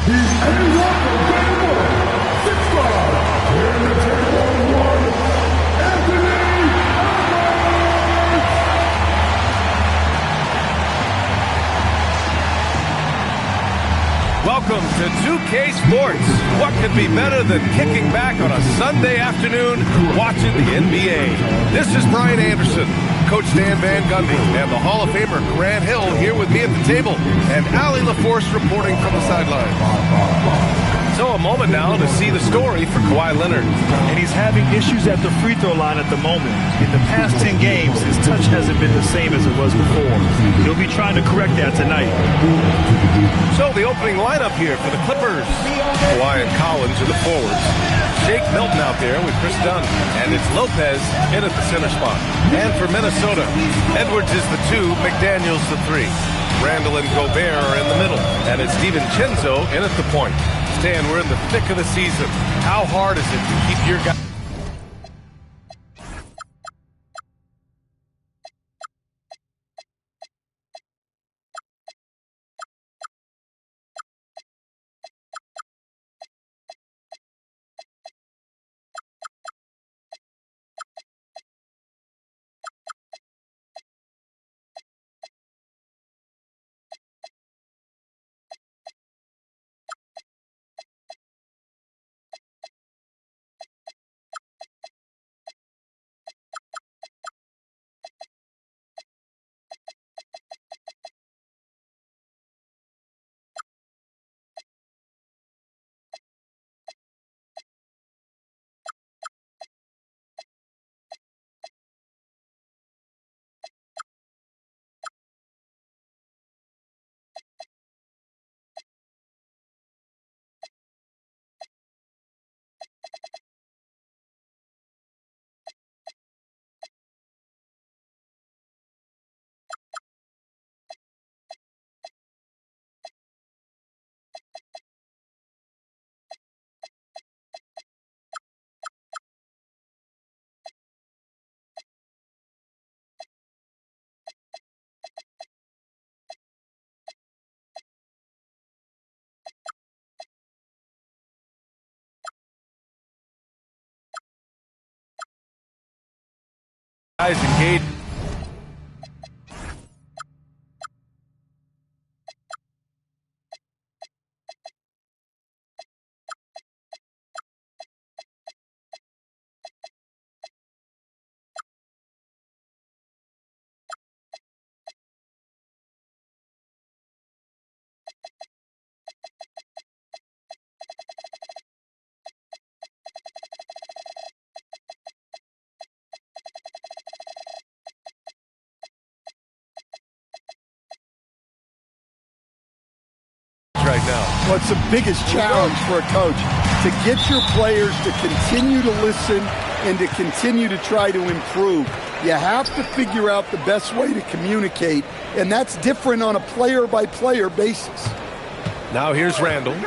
Welcome to 2K Sports. What could be better than kicking back on a Sunday afternoon watching the NBA? This is Brian Anderson, Coach Dan Van Gundy, and the Hall of Famer Grant Hill here with me at the table, and Allie LaForce reporting from the sideline. So a moment now to see the story for Kawhi Leonard. And he's having issues at the free throw line at the moment. In the past 10 games, his touch hasn't been the same as it was before. He'll be trying to correct that tonight. So the opening lineup here for the Clippers. Kawhi and Collins are the forwards. Shake Milton out there with Chris Dunn. And it's Lopez in at the center spot. And for Minnesota, Edwards is the 2, McDaniels the 3. Randall and Gobert are in the middle. And it's DiVincenzo in at the point. Stan, we're in the thick of the season. How hard is it to keep your guys? Guys engaged. Right now. Well, it's the biggest challenge for a coach to get your players to continue to listen and to continue to try to improve. You have to figure out the best way to communicate, and that's different on a player-by-player basis. Now here's Randall. A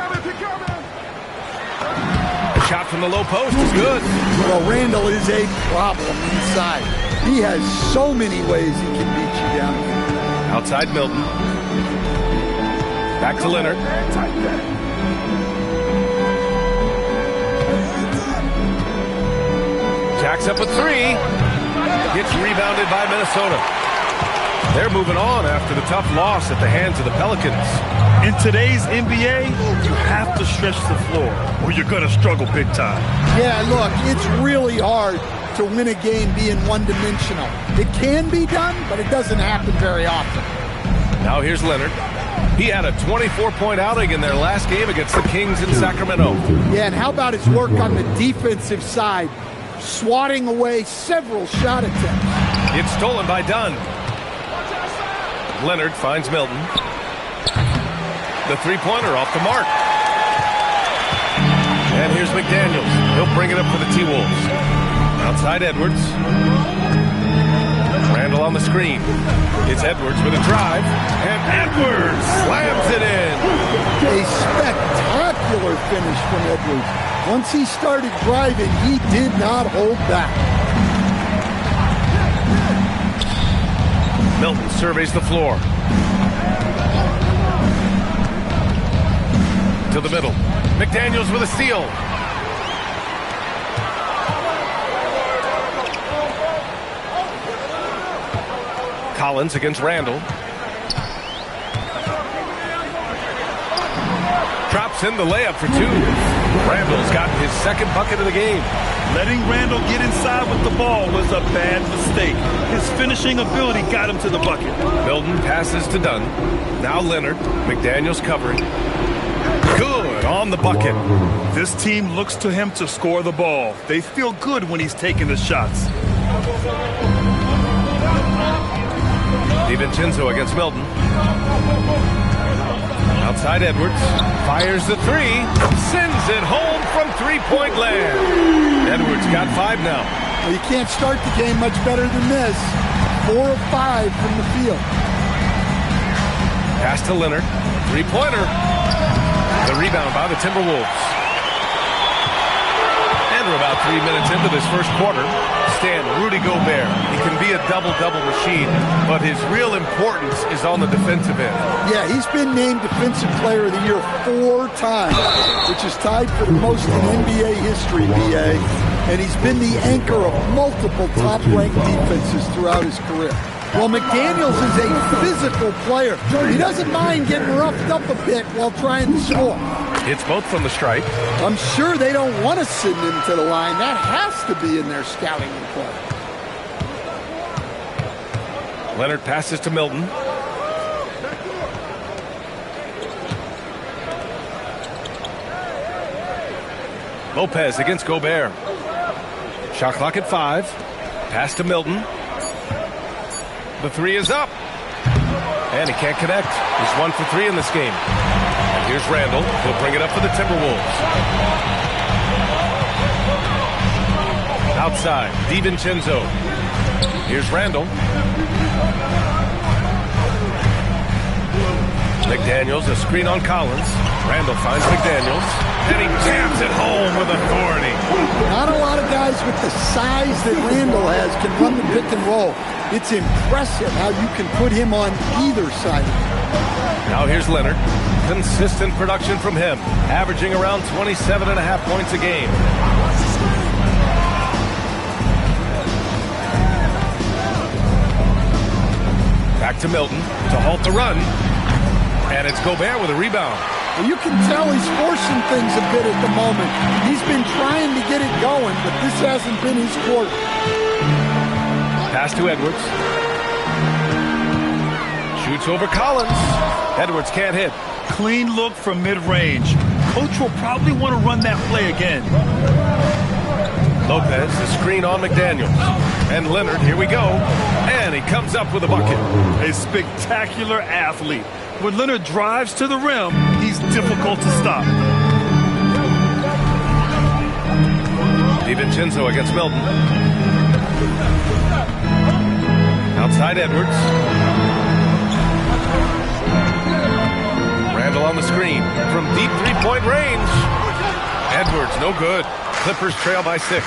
shot from the low post is good. Well, Randall is a problem inside. He has so many ways he can beat you down here. Outside Milton. Back to Leonard. Jacks up a 3. Gets rebounded by Minnesota. They're moving on after the tough loss at the hands of the Pelicans. In today's NBA, you have to stretch the floor or you're going to struggle big time. Yeah, look, it's really hard to win a game being one-dimensional. It can be done, but it doesn't happen very often. Now here's Leonard. He had a 24-point outing in their last game against the Kings in Sacramento. Yeah, and how about his work on the defensive side, swatting away several shot attempts. It's stolen by Dunn. Leonard finds Milton. The three-pointer off the mark. And here's McDaniels. He'll bring it up for the T-Wolves. Outside Edwards. Randall on the screen. It's Edwards with a drive. And Edwards slams it in. A spectacular finish from Edwards. Once he started driving, he did not hold back. Milton surveys the floor. To the middle. McDaniels with a steal. Collins against Randall. Drops in the layup for two. Randall's got his second bucket of the game. Letting Randall get inside with the ball was a bad mistake. His finishing ability got him to the bucket. Milton passes to Dunn. Now Leonard. McDaniels covering. Good on the bucket. This team looks to him to score the ball. They feel good when he's taking the shots. DiVincenzo against Milton. Outside Edwards. Fires the three. Sends it home from three-point land. Edwards got 5 now. Well, you can't start the game much better than this. 4 of 5 from the field. Pass to Leonard. Three-pointer. The rebound by the Timberwolves. And we're about 3 minutes into this first quarter. Stan, Rudy Gobert. He can be a double-double machine, but his real importance is on the defensive end. Yeah, he's been named Defensive Player of the Year 4 times, which is tied for the most in NBA history, BA. And he's been the anchor of multiple top-ranked defenses throughout his career. Well, McDaniels is a physical player. He doesn't mind getting roughed up a bit while trying to score. It's both from the stripe. I'm sure they don't want to send him to the line. That has to be in their scouting report. Leonard passes to Milton. Lopez against Gobert. Shot clock at 5. Pass to Milton. The three is up. And he can't connect. He's 1 for 3 in this game. And here's Randall. He'll bring it up for the Timberwolves. Outside, DiVincenzo. Here's Randall. McDaniels, a screen on Collins. Randall finds McDaniels. And he jams it home with authority. Not a lot of guys with the size that Randall has can run the pick and roll. It's impressive how you can put him on either side. Now here's Leonard. Consistent production from him, averaging around 27.5 points a game. Back to Milton to halt the run. And it's Gobert with a rebound. Well, you can tell he's forcing things a bit at the moment. He's been trying to get it going, but this hasn't been his quarter. Pass to Edwards. Shoots over Collins. Edwards can't hit. Clean look from mid-range. Coach will probably want to run that play again. Lopez, the screen on McDaniels. And Leonard, here we go. And he comes up with a bucket. A spectacular athlete. When Leonard drives to the rim, he's difficult to stop. DiVincenzo against Milton. Outside Edwards. Randall on the screen from deep three-point range. Edwards, no good. Clippers trail by 6.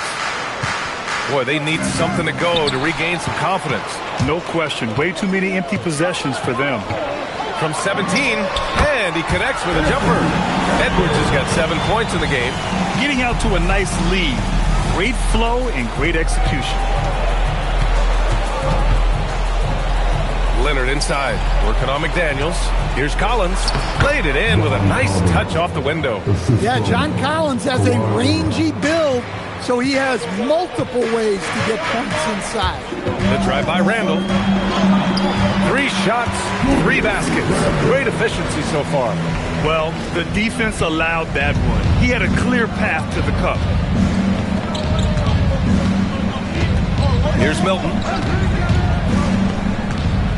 Boy, they need something to go to regain some confidence. No question. Way too many empty possessions for them. From 17, and he connects with a jumper. Edwards has got 7 points in the game. Getting out to a nice lead. Great flow and great execution. Leonard inside, working on McDaniels. Here's Collins. Played it in with a nice touch off the window. Yeah, John Collins has a rangy build, so he has multiple ways to get points inside. The drive by Randall. 3 shots, 3 baskets. Great efficiency so far. Well, the defense allowed that one. He had a clear path to the cup. Here's Milton.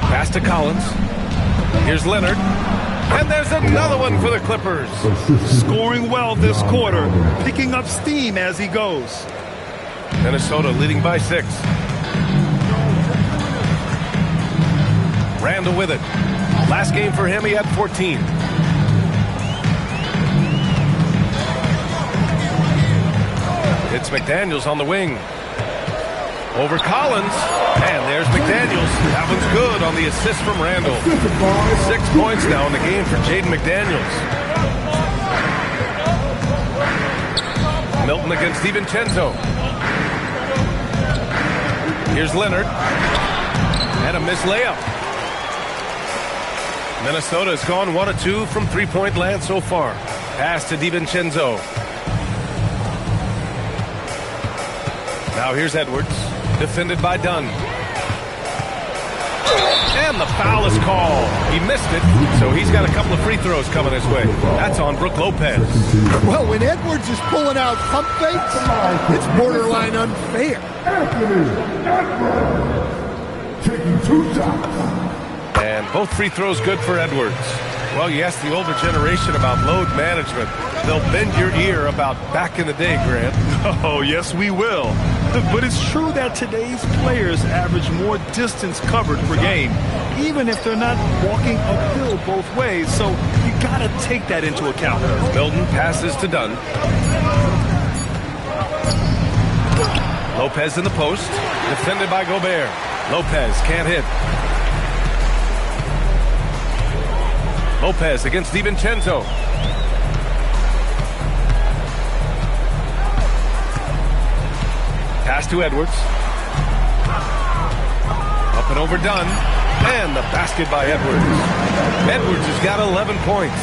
Pass to Collins. Here's Leonard. And there's another one for the Clippers. Scoring well this quarter, picking up steam as he goes. Minnesota leading by 6. Randall with it. Last game for him, he had 14. It's McDaniels on the wing. Over Collins. And there's McDaniels. That one's good on the assist from Randall. 6 points now in the game for Jaden McDaniels. Milton against DiVincenzo. Here's Leonard. And a missed layup. Minnesota has gone 1 of 2 from three-point land so far. Pass to DiVincenzo. Now here's Edwards. Defended by Dunn. And the foul is called. He missed it, so he's got a couple of free throws coming his way. That's on Brook Lopez. Well, when Edwards is pulling out pump fakes, it's borderline unfair. Taking 2 shots. And both free throws good for Edwards. Well, you ask the older generation about load management. They'll bend your ear about back in the day, Grant. Oh, yes, we will. But it's true that today's players average more distance covered per game, even if they're not walking uphill both ways. So you got to take that into account. Milton passes to Dunn. Lopez in the post. Defended by Gobert. Lopez can't hit. Lopez against DiVincenzo. Pass to Edwards. Up and over Dunn. And the basket by Edwards. Edwards has got 11 points.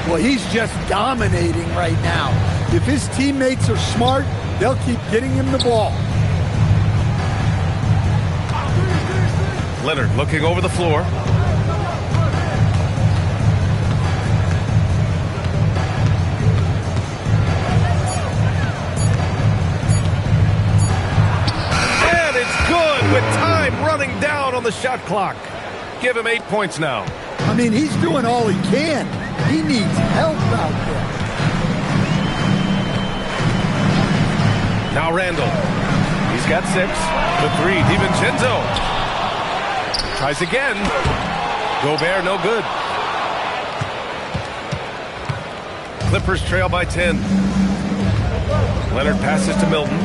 Well, he's just dominating right now. If his teammates are smart, they'll keep getting him the ball. Leonard looking over the floor. And it's good with time running down on the shot clock. Give him 8 points now. I mean, he's doing all he can. He needs help out there. Now Randall. He's got 6. The 3, DiVincenzo. Tries again. Gobert, no good. Clippers trail by 10. Leonard passes to Milton.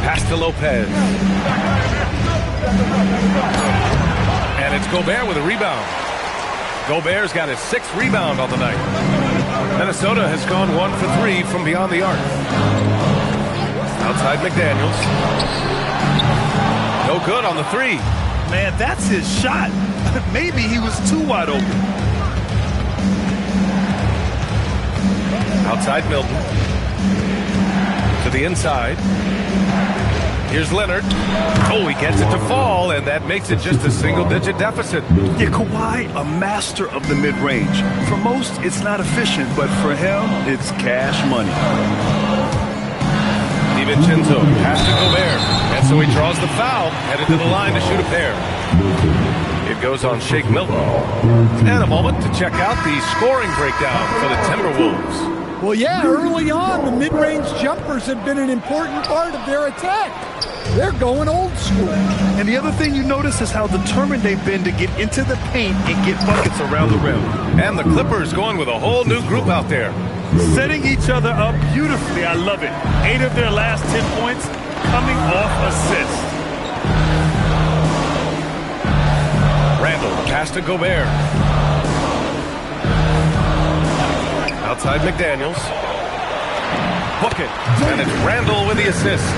Pass to Lopez. And it's Gobert with a rebound. Gobert's got his 6th rebound on the night. Minnesota has gone 1 for 3 from beyond the arc. Outside McDaniels. No good on the 3. Man, that's his shot. Maybe he was too wide open. Outside Milton. To the inside. Here's Leonard. Oh, he gets it to fall, and that makes it just a single-digit deficit. Yeah, Kawhi, a master of the mid-range. For most, it's not efficient, but for him, it's cash money. DiVincenzo pass to Gobert, and so he draws the foul, headed to the line to shoot a pair. It goes on Shake Milton. And a moment to check out the scoring breakdown for the Timberwolves. Well, yeah, early on, the mid-range jumpers have been an important part of their attack. They're going old school. And the other thing you notice is how determined they've been to get into the paint and get buckets around the rim. And the Clippers going with a whole new group out there. Setting each other up beautifully. I love it. 8 of their last 10 points coming off assists. Randall pass to Gobert. Outside McDaniels. Book it. And it's Randall with the assist.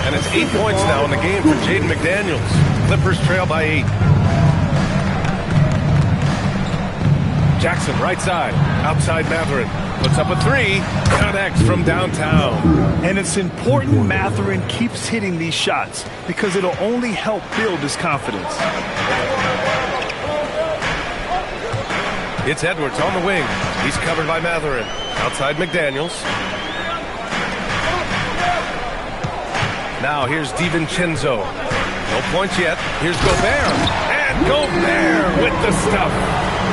And it's 8 points now in the game for Jaden McDaniels. Clippers trail by 8. Jackson right side. Outside Mathurin. Puts up a 3. Connects from downtown. And it's important Mathurin keeps hitting these shots because it'll only help build his confidence. It's Edwards on the wing. He's covered by Mathurin. Outside McDaniels. Now here's DiVincenzo. No points yet. Here's Gobert. And Gobert with the stuff.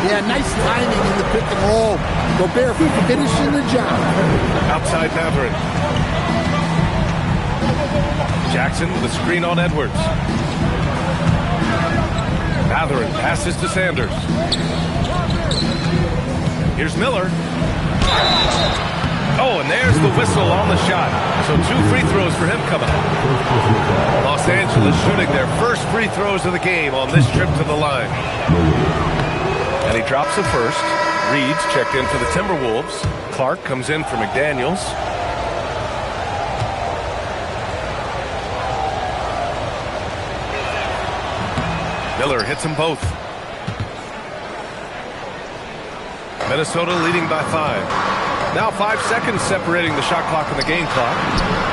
Yeah, nice timing in the pick and roll. Gobert finishing the job. Outside Mathurin. Jackson with a screen on Edwards. Mathurin passes to Sanders. Here's Miller. Oh, and there's the whistle on the shot. So 2 free throws for him coming up. Los Angeles shooting their first free throws of the game on this trip to the line. And he drops the first. Reed's checked in for the Timberwolves. Clark comes in for McDaniels. Miller hits them both. Minnesota leading by 5. Now 5 seconds separating the shot clock and the game clock.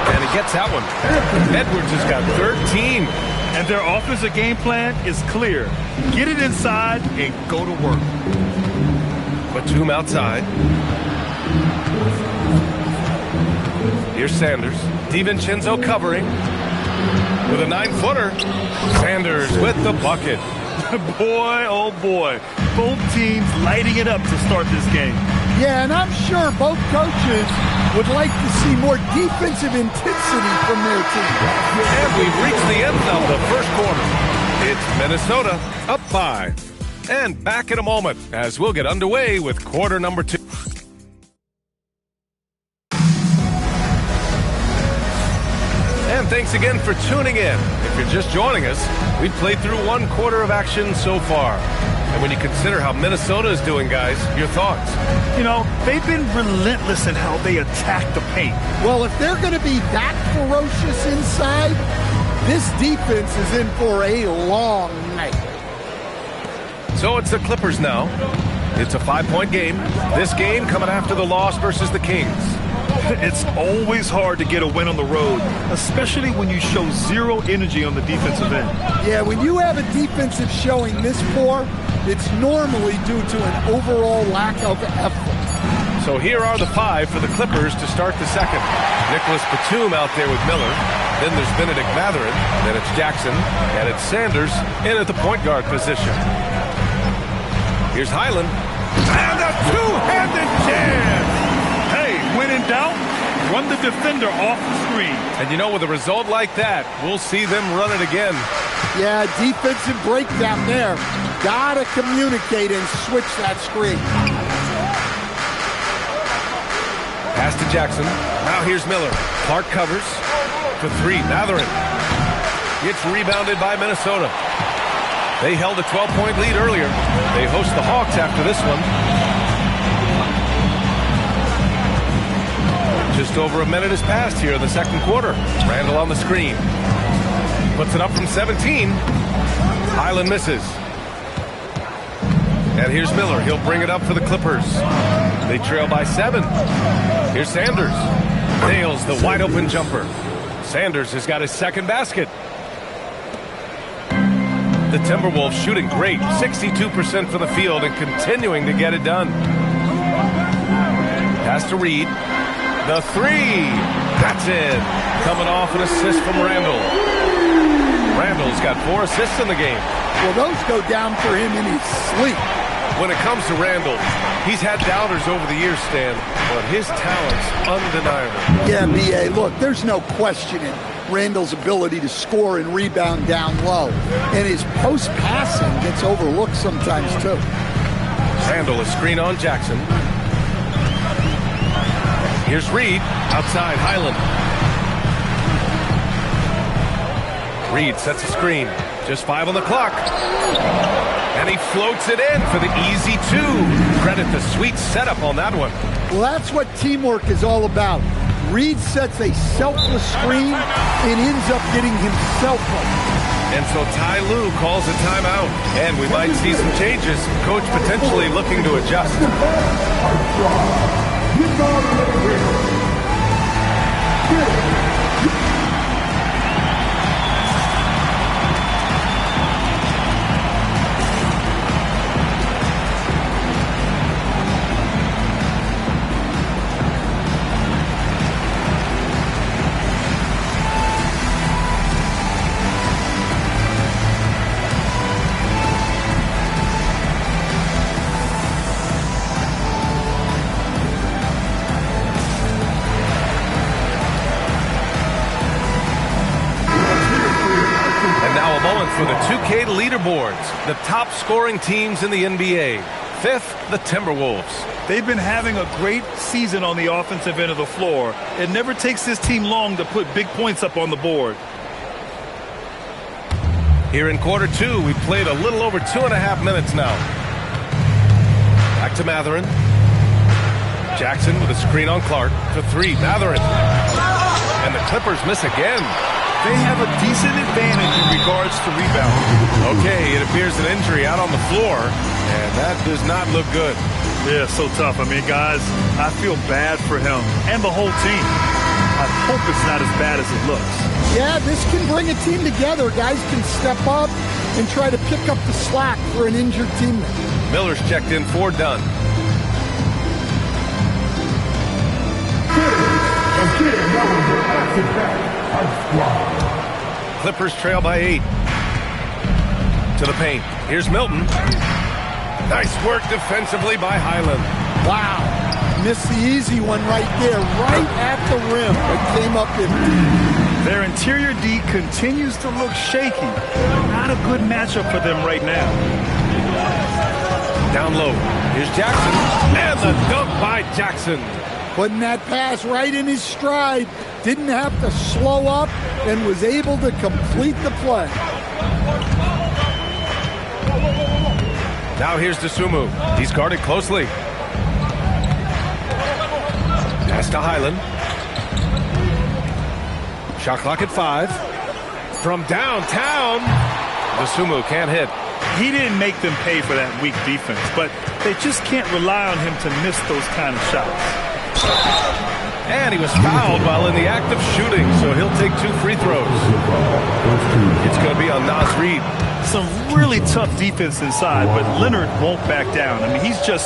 And he gets that one. Edwards has got 13. And their offensive game plan is clear. Get it inside and go to work. Batum outside. Here's Sanders. DiVincenzo covering. With a 9-footer. Sanders with the bucket. Boy, oh boy. Both teams lighting it up to start this game. Yeah, and I'm sure both coaches would like to see more defensive intensity from their team. And we've reached the end of the first quarter. It's Minnesota up 5. And back in a moment as we'll get underway with quarter number 2. And thanks again for tuning in. If you're just joining us, we've played through 1 quarter of action so far. And when you consider how Minnesota is doing, guys, your thoughts? You know, they've been relentless in how they attack the paint. Well, if they're going to be that ferocious inside, this defense is in for a long night. So it's the Clippers now. It's a 5-point game. This game coming after the loss versus the Kings. It's always hard to get a win on the road, especially when you show zero energy on the defensive end. Yeah, when you have a defensive showing this poor, it's normally due to an overall lack of effort. So here are the 5 for the Clippers to start the second. Nicholas Batum out there with Miller. Then there's Benedict Mathurin. Then it's Jackson. And it's Sanders in at the point guard position. Here's Highland. And a two-handed jam! Hey, when in doubt, run the defender off the screen. And you know, with a result like that, we'll see them run it again. Yeah, defensive breakdown there. Gotta communicate and switch that screen. Pass to Jackson. Now here's Miller. Clark covers for 3. Mathurin. It's rebounded by Minnesota. They held a 12-point lead earlier. They host the Hawks after this one. Just over a minute has passed here in the second quarter. Randall on the screen. Puts it up from 17. Highland misses. And here's Miller. He'll bring it up for the Clippers. They trail by 7. Here's Sanders. Nails the wide-open jumper. Sanders has got his second basket. The Timberwolves shooting great. 62% from the field and continuing to get it done. Pass to Reed. The 3. That's in. Coming off an assist from Randall. Randall's got 4 assists in the game. Well, those go down for him in his sleep. When it comes to Randall, he's had doubters over the years, Stan, but his talent's undeniable. Yeah, B.A., look, there's no questioning Randall's ability to score and rebound down low. And his post-passing gets overlooked sometimes, too. Randall is screen on Jackson. Here's Reed, outside Highland. Reed sets a screen. Just 5 on the clock. And he floats it in for the easy 2. Credit the sweet setup on that one. Well, that's what teamwork is all about. Reed sets a selfless screen and ends up getting himself open. And so Ty Lue calls a timeout. And we might see some changes. Coach potentially looking to adjust. For the 2K leaderboards, the top scoring teams in the NBA. 5th, the Timberwolves. They've been having a great season on the offensive end of the floor. It never takes this team long to put big points up on the board. Here in quarter 2, we played a little over 2.5 minutes now. Back to Matherin. Jackson with a screen on Clark for three. Matherin. And the Clippers miss again. They have a decent advantage in regards to rebounding. Okay, it appears an injury out on the floor, and that does not look good. Yeah, so tough. I mean, guys, I feel bad for him and the whole team. I hope it's not as bad as it looks. Yeah, this can bring a team together. Guys can step up and try to pick up the slack for an injured teammate. Miller's checked in for Dunn. Clippers trail by 8. To the paint. Here's Milton. Nice work defensively by Highland. Wow. Missed the easy one right there, right at the rim, but came up empty. Their interior D continues to look shaky. Not a good matchup for them right now. Down low. Here's Jackson. And the dunk by Jackson. Putting that pass right in his stride. Didn't have to slow up and was able to complete the play. Now here's Dosunmu. He's guarded closely. Pass to Highland. Shot clock at 5. From downtown. Dosunmu can't hit. He didn't make them pay for that weak defense, but they just can't rely on him to miss those kind of shots. And he was fouled while in the act of shooting, so he'll take 2 free throws. It's going to be on Naz Reid. Some really tough defense inside, but Leonard won't back down. I mean, he's just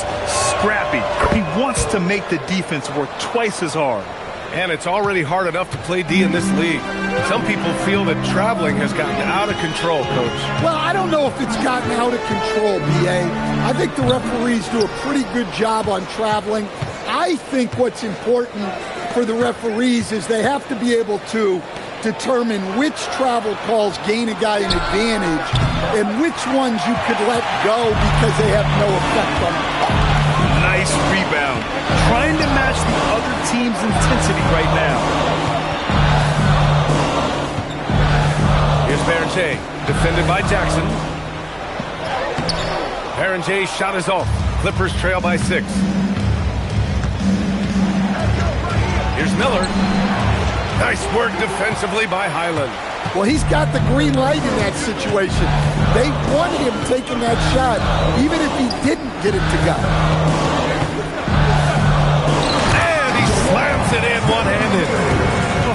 scrappy. He wants to make the defense work twice as hard. And it's already hard enough to play D in this league. Some people feel that traveling has gotten out of control, Coach. Well, I don't know if it's gotten out of control, B.A. I think the referees do a pretty good job on traveling. I think what's important for the referees is they have to be able to determine which travel calls gain a guy an advantage and which ones you could let go because they have no effect on it. Nice rebound. Trying to match the other team's intensity right now. Here's Berenger, defended by Jackson. Berenger's shot is off. Clippers trail by 6. Here's Miller. Nice work defensively by Highland. Well, he's got the green light in that situation. They wanted him taking that shot, even if he didn't get it to go. And he slams it in one-handed.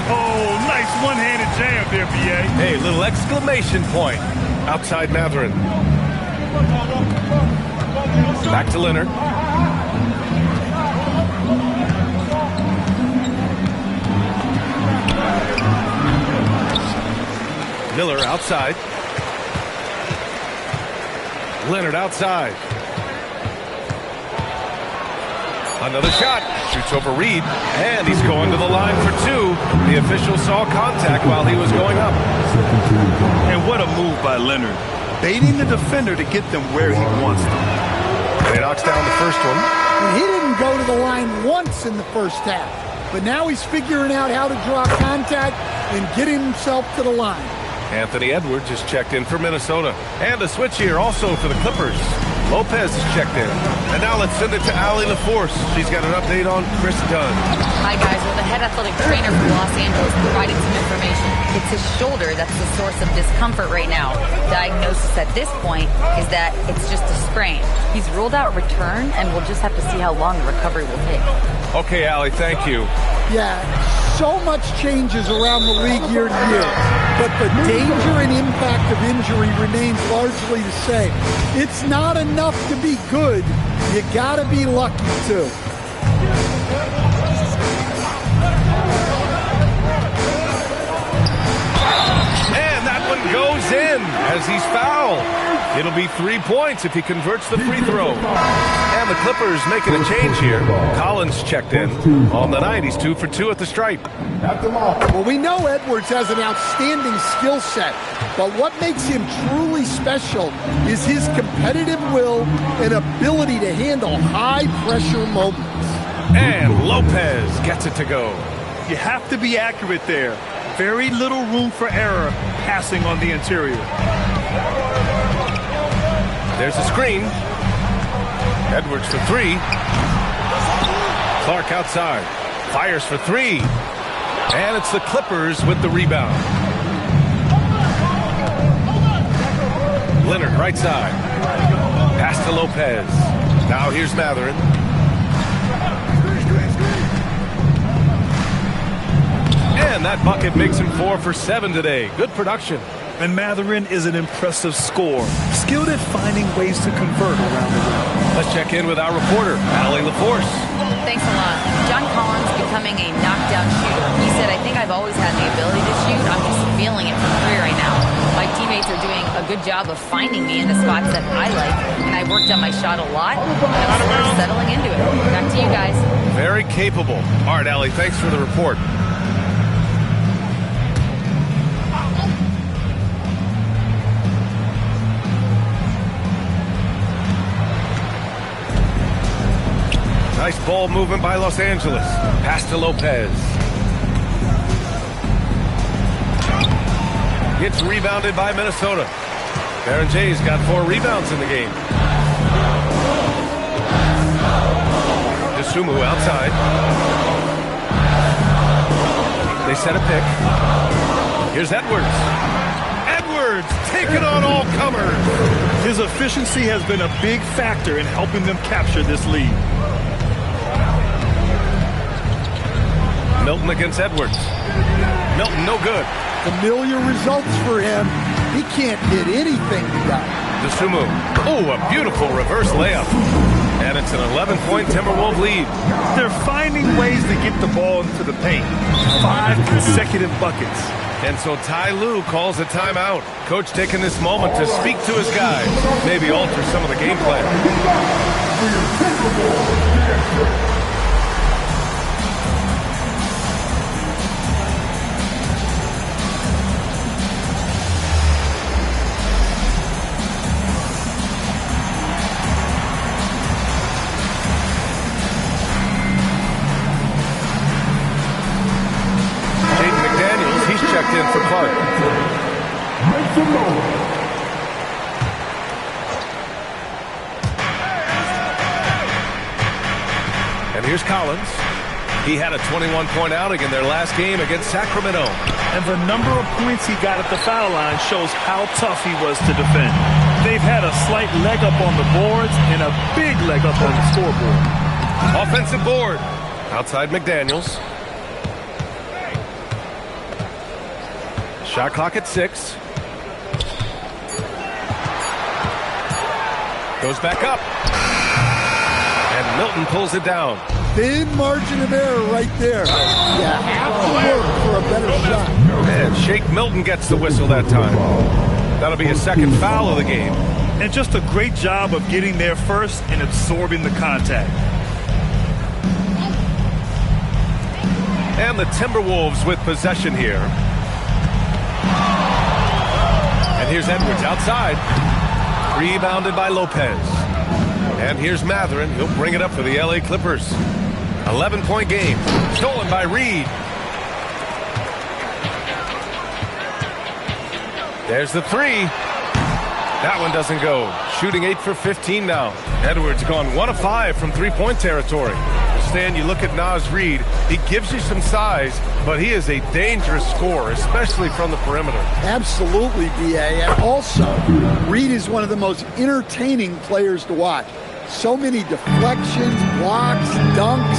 Oh, nice one-handed jam there, B.A. Hey, little exclamation point outside Matherin. Back to Leonard. Miller outside. Leonard outside. Another shot. Shoots over Reid. And he's going to the line for 2. The official saw contact while he was going up. And what a move by Leonard. Baiting the defender to get them where he wants them. And he knocks down the first one. And he didn't go to the line once in the first half. But now he's figuring out how to draw contact and get himself to the line. Anthony Edwards is checked in for Minnesota. And a switch here also for the Clippers. Lopez is checked in. And now let's send it to Allie LaForce. She's got an update on Chris Dunn. Hi, guys. Well, the head athletic trainer from Los Angeles provided some information. It's his shoulder that's the source of discomfort right now. Diagnosis at this point is that it's just a sprain. He's ruled out return, and we'll just have to see how long the recovery will take. Okay, Allie, thank you. Yeah, so much changes around the league year to year, but the danger and impact of injury remains largely the same. It's not enough to be good. You gotta be lucky too. And that one goes in as he's fouled. It'll be 3 points if he converts the free throw. And the Clippers making a change here. Collins checked in on the night. He's 2 for 2 at the stripe. Well, we know Edwards has an outstanding skill set, but what makes him truly special is his competitive will and ability to handle high-pressure moments. And Lopez gets it to go. You have to be accurate there. Very little room for error passing on the interior. There's a screen. Edwards for three. Clark outside. Fires for three. And it's the Clippers with the rebound. Leonard right side. Pass to Lopez. Now here's Matherin. And that bucket makes him 4 for 7 today. Good production. And Matherin is an impressive scorer, skilled at finding ways to convert around the rim. Let's check in with our reporter, Allie LaForce. Thanks a lot. John Collins becoming a knockdown shooter. He said, I think I've always had the ability to shoot. I'm just feeling it from three right now. My teammates are doing a good job of finding me in the spots that I like, and I worked on my shot a lot, and I'm sort of settling into it. Back to you guys. Very capable. All right, Allie, thanks for the report. Nice ball movement by Los Angeles. Pass to Lopez. Gets rebounded by Minnesota. Baron Jay's got 4 rebounds in the game. DeSumo outside. They set a pick. Here's Edwards. Edwards taking on all comers. His efficiency has been a big factor in helping them capture this lead. Milton against Edwards. Milton no good. Familiar results for him. He can't hit anything he does. DeSumo. Oh, a beautiful reverse layup. And it's an 11-point Timberwolves lead. They're finding ways to get the ball into the paint. 5 consecutive buckets. And so Ty Lue calls a timeout. Coach taking this moment to speak to his guys. Maybe alter some of the game plan. In for Clark. Make some noise. And here's Collins. He had a 21-point outing in their last game against Sacramento. And the number of points he got at the foul line shows how tough he was to defend. They've had a slight leg up on the boards and a big leg up on the scoreboard. Offensive board. Outside McDaniels. Shot clock at 6. Goes back up. And Milton pulls it down. Thin margin of error right there. You have to work for a better shot. And Shake Milton gets the whistle that time. That'll be his second foul of the game. And just a great job of getting there first and absorbing the contact. And the Timberwolves with possession here. And here's Edwards outside. Rebounded by Lopez. And here's Matherin. He'll bring it up for the LA Clippers. 11-point game. Stolen by Reed. There's the three. That one doesn't go. Shooting 8 for 15 now. Edwards gone 1 of 5 from three-point territory. Stan, you look at Naz Reid, he gives you some size, but he is a dangerous scorer, especially from the perimeter. Absolutely, B.A. And also, Reid is one of the most entertaining players to watch. So many deflections, blocks, dunks,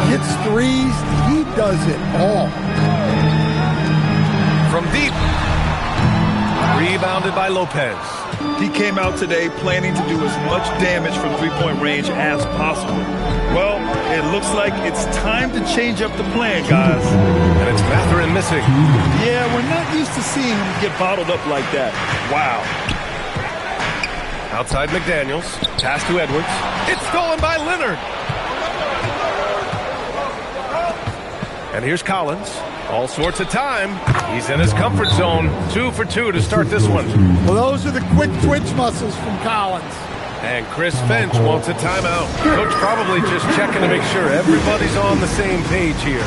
hits threes. He does it all. From deep. Rebounded by Lopez. He came out today planning to do as much damage from three-point range as possible. Well, it looks like it's time to change up the plan, guys. And it's Matherin missing. Yeah, we're not used to seeing him get bottled up like that. Wow. Outside McDaniels. Pass to Edwards. It's stolen by Leonard. And here's Collins. All sorts of time. He's in his comfort zone. 2 for 2 to start this one. Well, those are the quick twitch muscles from Collins. And Chris Finch wants a timeout. Coach probably just checking to make sure everybody's on the same page here.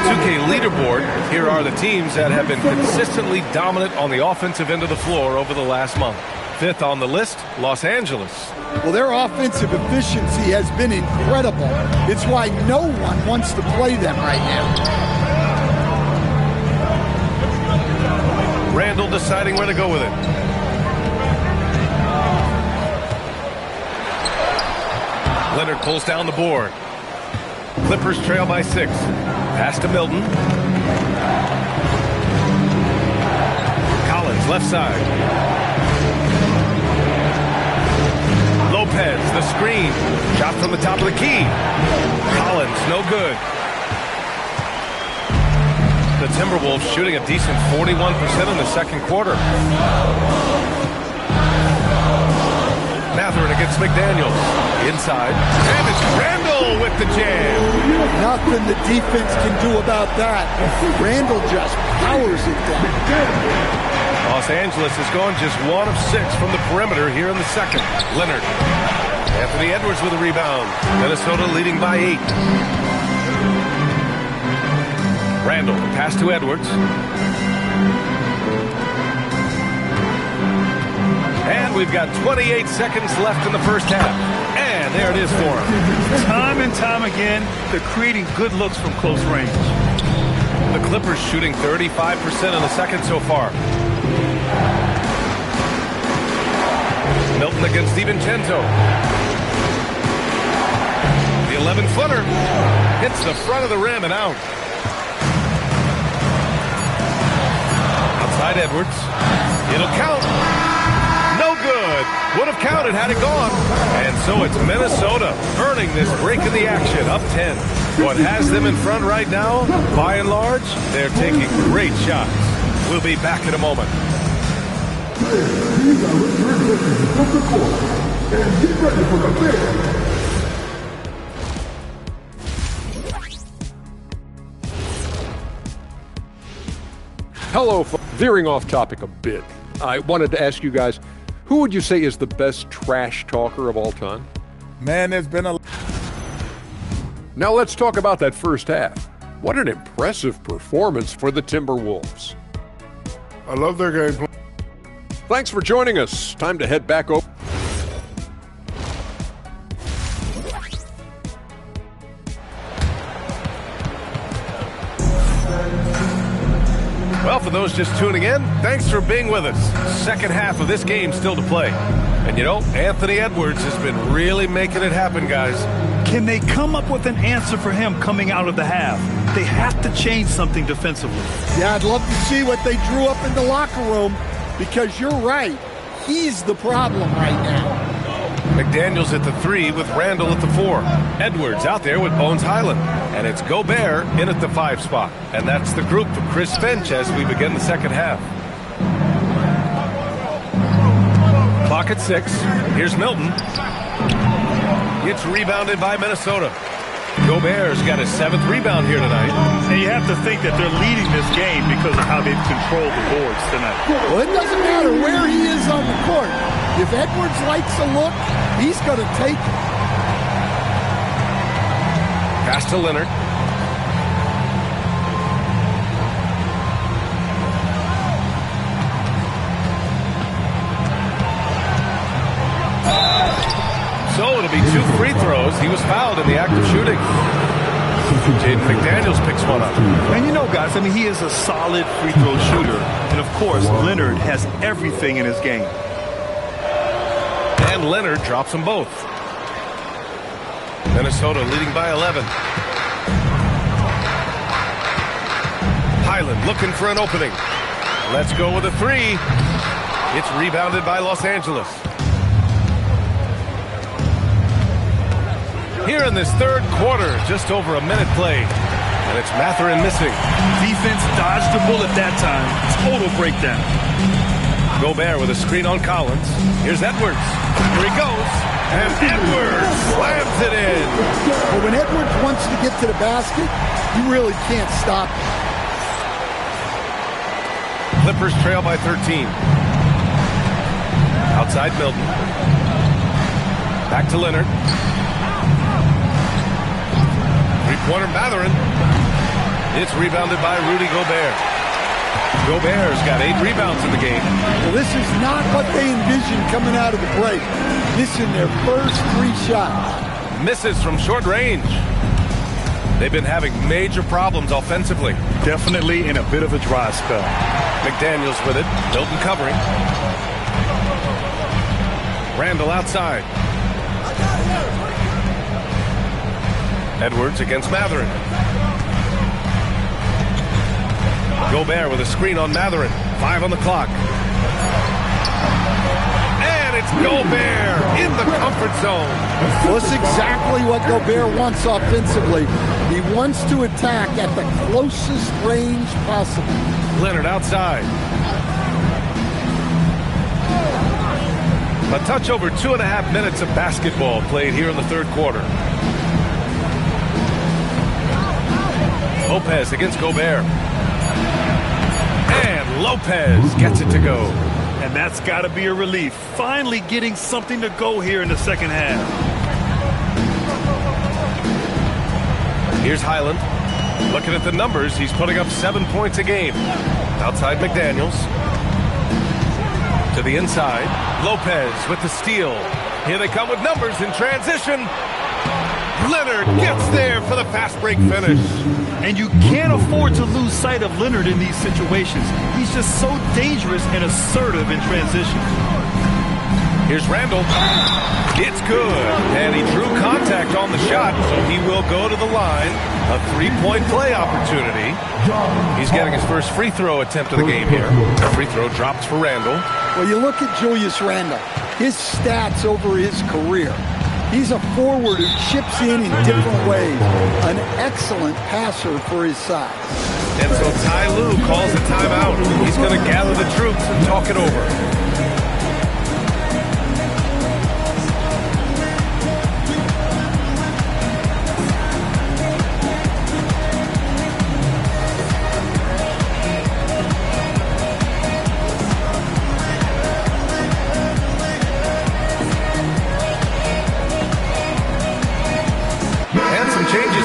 2K leaderboard, here are the teams that have been consistently dominant on the offensive end of the floor over the last month. Fifth on the list, Los Angeles. Well, their offensive efficiency has been incredible. It's why no one wants to play them right now. Randall deciding where to go with it. Leonard pulls down the board. Clippers trail by 6. Pass to Milton. Collins, left side. Lopez, the screen. Shot from the top of the key. Collins, no good. The Timberwolves shooting a decent 41% in the second quarter. Matherin against McDaniels. Inside. And it's Randall with the jam. Nothing the defense can do about that. Randall just powers it down. Los Angeles has gone just 1 of 6 from the perimeter here in the second. Leonard. Anthony Edwards with a rebound. Minnesota leading by 8. Randall, pass to Edwards. And we've got 28 seconds left in the first half. And there it is for him. Time and time again, they're creating good looks from close range. The Clippers shooting 35% in the second so far. Milton against DiVincenzo. The 11-footer hits the front of the rim and out. Outside Edwards. It'll count. No good. Would have counted had it gone. And so it's Minnesota earning this break in the action, up 10. What has them in front right now, by and large, they're taking great shots. We'll be back in a moment. These are return from the court. And get ready for the big. Hello, veering off topic a bit. I wanted to ask you guys, who would you say is the best trash talker of all time? Man, there's been a... Now let's talk about that first half. What an impressive performance for the Timberwolves. I love their game plan. Thanks for joining us. Time to head back over. Well, for those just tuning in, thanks for being with us. Second half of this game still to play. And you know, Anthony Edwards has been really making it happen, guys. Can they come up with an answer for him coming out of the half? They have to change something defensively. Yeah, I'd love to see what they drew up in the locker room, because you're right. He's the problem right now. McDaniels at the 3 with Randall at the 4. Edwards out there with Bones Highland. And it's Gobert in at the 5 spot. And that's the group for Chris Finch as we begin the second half. Clock at 6. Here's Milton. It's rebounded by Minnesota. Gobert's got his 7th rebound here tonight. And you have to think that they're leading this game because of how they've controlled the boards tonight. Well, it doesn't matter where he is on the court. If Edwards likes a look, he's going to take it. Pass to Leonard. So it'll be 2 free throws. He was fouled in the act of shooting. Jaden McDaniels picks one up. And you know, guys, I mean, he is a solid free throw shooter. And, of course, Leonard has everything in his game. And Leonard drops them both. Minnesota leading by 11. Highland looking for an opening. Let's go with a 3. It's rebounded by Los Angeles. Here in this third quarter, just over a minute played. And it's Matherin missing. Defense dodged the bullet that time. Total breakdown. Gobert with a screen on Collins. Here's Edwards. Here he goes. And Edwards slams it in. But when Edwards wants to get to the basket, you really can't stop him. Clippers trail by 13. Outside Milton. Back to Leonard. Three-pointer Matherin. It's rebounded by Rudy Gobert. Gobert's got 8 rebounds in the game. Well, this is not what they envisioned coming out of the break. Missing their first 3 shots. Misses from short range. They've been having major problems offensively. Definitely in a bit of a dry spell. McDaniels with it. Milton covering. Randall outside. Edwards against Mathurin. Gobert with a screen on Mathurin. 5 on the clock. And it's Gobert in the comfort zone. Well, that's exactly what Gobert wants offensively. He wants to attack at the closest range possible. Leonard outside. A touch over 2.5 minutes of basketball played here in the third quarter. Lopez against Gobert. And Lopez gets it to go. And that's got to be a relief. Finally getting something to go here in the second half. Here's Highland. Looking at the numbers, he's putting up 7 points a game. Outside McDaniels. To the inside. Lopez with the steal. Here they come with numbers in transition. Leonard gets there for the fast break finish. And you can't afford to lose sight of Leonard in these situations. He's just so dangerous and assertive in transition. Here's Randall. It's good. And he drew contact on the shot, so he will go to the line. A 3-point play opportunity. He's getting his first free throw attempt of the game here. The free throw drops for Randall. Well, you look at Julius Randle. His stats over his career. He's a forward who chips in different ways. An excellent passer for his size. And so Ty Lue calls a timeout. He's going to gather the troops and talk it over.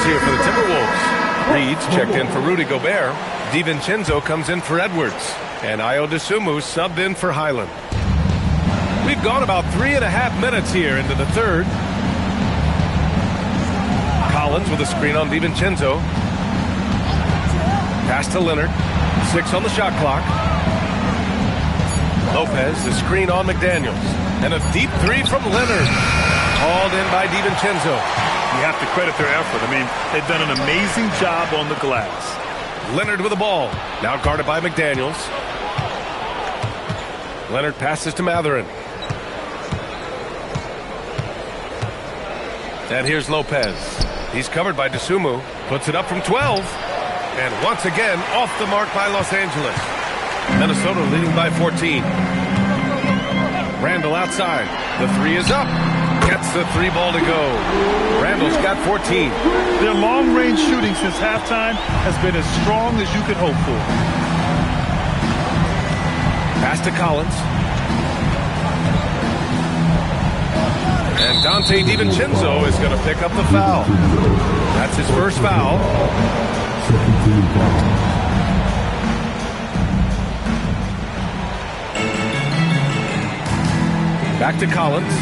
Here for the Timberwolves. Reed's checked in for Rudy Gobert. DiVincenzo comes in for Edwards. And Ayo Dosunmu subbed in for Highland. We've gone about 3.5 minutes here into the third. Collins with a screen on DiVincenzo. Pass to Leonard. 6 on the shot clock. Lopez, the screen on McDaniels. And a deep 3 from Leonard. Hauled in by DiVincenzo. You have to credit their effort. I mean, they've done an amazing job on the glass. Leonard with the ball. Now guarded by McDaniels. Leonard passes to Mathurin. And here's Lopez. He's covered by Dosunmu. Puts it up from 12. And once again, off the mark by Los Angeles. Minnesota leading by 14. Randall outside. The 3 is up. Gets the 3 ball to go. Randall's got 14. Their long-range shooting since halftime has been as strong as you could hope for. Pass to Collins. And Dante DiVincenzo is going to pick up the foul. That's his first foul. Back to Collins.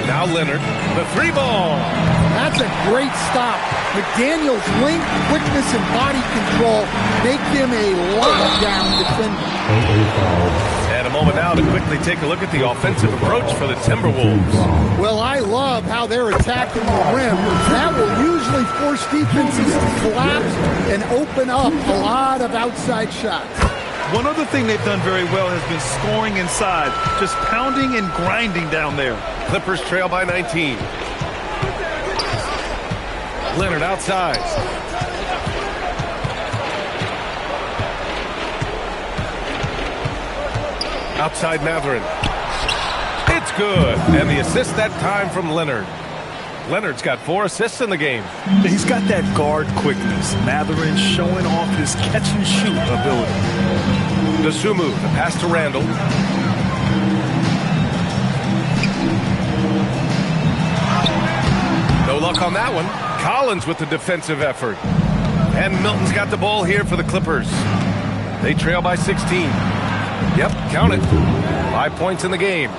Now Leonard, the 3 ball. That's a great stop. McDaniels' length, quickness, and body control make him a lockdown defender. And a moment now to quickly take a look at the offensive approach for the Timberwolves. Well, I love how they're attacking the rim. That will usually force defenses to collapse and open up a lot of outside shots. One other thing they've done very well has been scoring inside, just pounding and grinding down there. Clippers trail by 19. Leonard outside. Outside Mathurin. It's good. And the assist that time from Leonard. Leonard's got 4 assists in the game. He's got that guard quickness. Mathurin showing off his catch-and-shoot ability. Dosunmu, the pass to Randall. No luck on that one. Collins with the defensive effort. And Milton's got the ball here for the Clippers. They trail by 16. Yep, count it. 5 points in the game.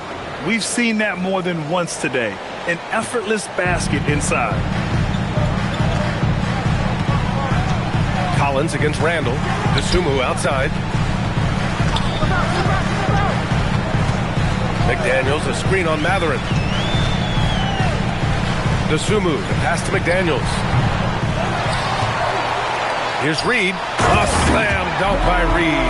We've seen that more than once today. An effortless basket inside. Collins against Randall. Dosunmu outside. McDaniels, a screen on Mathurin. Dosunmu, the pass to McDaniels. Here's Reed. A slam dunk by Reed.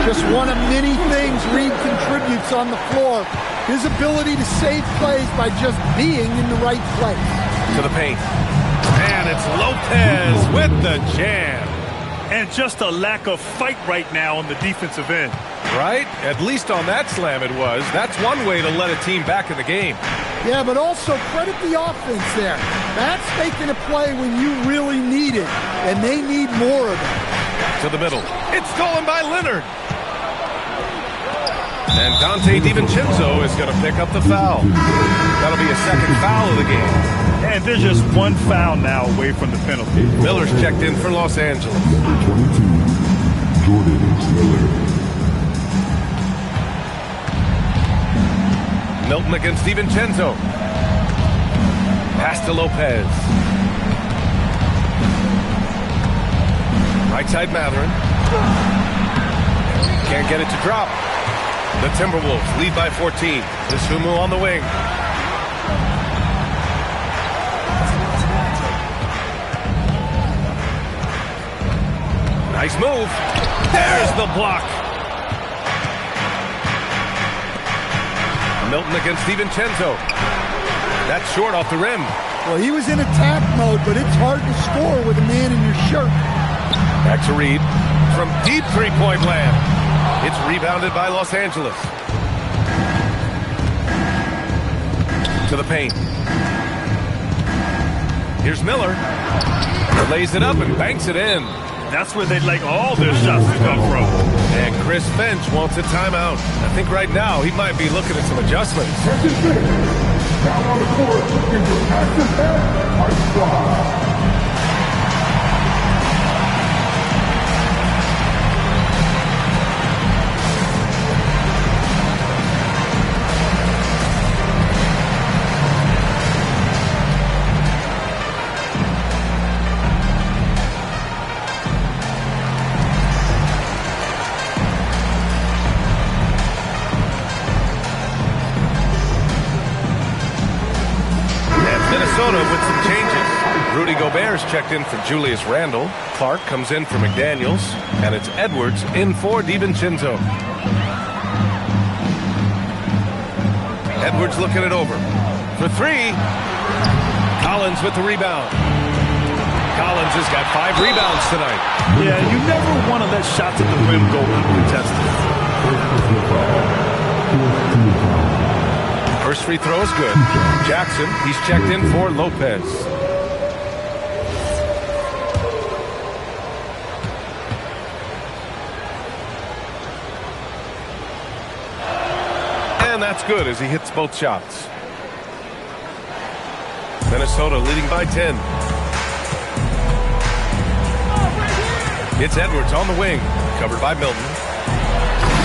Just one of many things Reed contributes on the floor. His ability to save plays by just being in the right place. To the paint. And it's Lopez with the jam. And just a lack of fight right now on the defensive end. Right? At least on that slam it was. That's one way to let a team back in the game. Yeah, but also credit the offense there. That's making a play when you really need it, and they need more of it. To the middle. It's stolen by Leonard. And Dante DiVincenzo is going to pick up the foul. That'll be a second foul of the game. And there's just one foul now away from the penalty. Miller's checked in for Los Angeles. Number 22, Jordan Miller. Milton against DiVincenzo. Pass to Lopez. Right side Mathurin. Can't get it to drop. The Timberwolves lead by 14. Dosunmu on the wing. Nice move. There's the block. Milton against DiVincenzo. That's short off the rim. Well, he was in attack mode, but it's hard to score with a man in your shirt. Back to Reed from deep three-point land. It's rebounded by Los Angeles. To the paint. Here's Miller. Lays it up and banks it in. That's where they'd like all their shots to come from. And Chris Finch wants a timeout. I think right now he might be looking at some adjustments. Down on the court, looking to pass his head. Nice drive. Minnesota with some changes. Rudy Gobert's checked in for Julius Randle. Clark comes in for McDaniels. And it's Edwards in for DiVincenzo. Edwards looking it over. For three. Collins with the rebound. Collins has got 5 rebounds tonight. Yeah, you never want to let shots at the rim go uncontested. First free throw is good. Jackson, he's checked in for Lopez. And that's good as he hits both shots. Minnesota leading by 10. It's Edwards on the wing, covered by Milton.